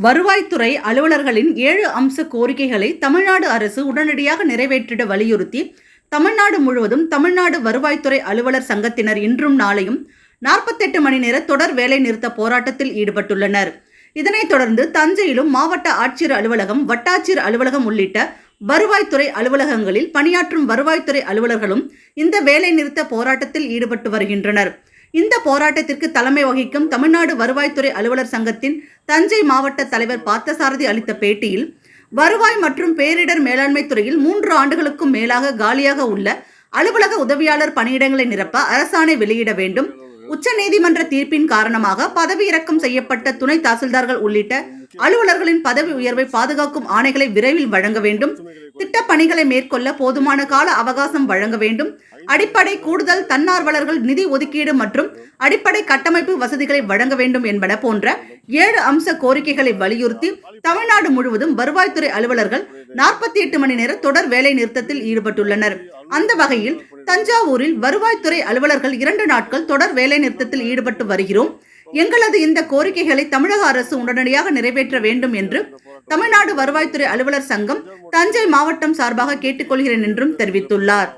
வருவாய்த்துறை அலுவலர்களின் 7 அம்ச கோரிக்கைகளை தமிழ்நாடு அரசு உடனடியாக நிறைவேற்றிட வலியுறுத்தி தமிழ்நாடு முழுவதும் தமிழ்நாடு வருவாய்த்துறை அலுவலர் சங்கத்தினர் இன்றும் நாளையும் 48 மணி நேர தொடர் வேலை நிறுத்த போராட்டத்தில் ஈடுபட்டுள்ளனர். இதனைத் தொடர்ந்து தஞ்சையிலும் மாவட்ட ஆட்சியர் அலுவலகம், வட்டாட்சியர் அலுவலகம் உள்ளிட்ட வருவாய்த்துறை அலுவலகங்களில் பணியாற்றும் வருவாய்த்துறை அலுவலர்களும் இந்த வேலை நிறுத்த போராட்டத்தில் ஈடுபட்டு வருகின்றனர். இந்த போராட்டத்திற்கு தலைமை வகிக்கும் தமிழ்நாடு வருவாய்த்துறை அலுவலர் சங்கத்தின் தஞ்சை மாவட்ட தலைவர் பார்த்தசாரதி அளித்த பேட்டியில், வருவாய் மற்றும் பேரிடர் மேலாண்மை துறையில் 3 ஆண்டுகளுக்கும் மேலாக காலியாக உள்ள அலுவலக உதவியாளர் பணியிடங்களை நிரப்ப அரசாணை வெளியிட வேண்டும். உச்சநீதிமன்ற தீர்ப்பின் காரணமாக பதவி இறக்கம் செய்யப்பட்ட துணை தாசில்தார்கள் உள்ளிட்ட அலுவலர்களின் பதவி உயர்வை பாதுகாக்கும் ஆணைகளை விரைவில் வழங்க வேண்டும். திட்டப் பணிகளை மேற்கொள்ள போதுமான கால அவகாசம் வழங்க வேண்டும். அடிப்படை கூடுதல் தன்னார்வலர்கள் நிதி ஒதுக்கீடு மற்றும் அடிப்படை கட்டமைப்பு வசதிகளை வழங்க வேண்டும் என்பன போன்ற 7 அம்ச கோரிக்கைகளை வலியுறுத்தி தமிழ்நாடு முழுவதும் வருவாய்த்துறை அலுவலர்கள் 48 மணி நேர தொடர் வேலை நிறுத்தத்தில் ஈடுபட்டுள்ளனர். அந்த வகையில் தஞ்சாவூரில் வருவாய்த்துறை அலுவலர்கள் 2 நாட்கள் தொடர் வேலை நிறுத்தத்தில் ஈடுபட்டு வருகிறோம். எங்களது இந்த கோரிக்கைகளை தமிழக அரசு உடனடியாக நிறைவேற்ற வேண்டும் என்று தமிழ்நாடு வருவாய்த்துறை அலுவலர் சங்கம் தஞ்சை மாவட்டம் சார்பாக கேட்டுக்கொள்கிறேன் என்றும் தெரிவித்துள்ளார்.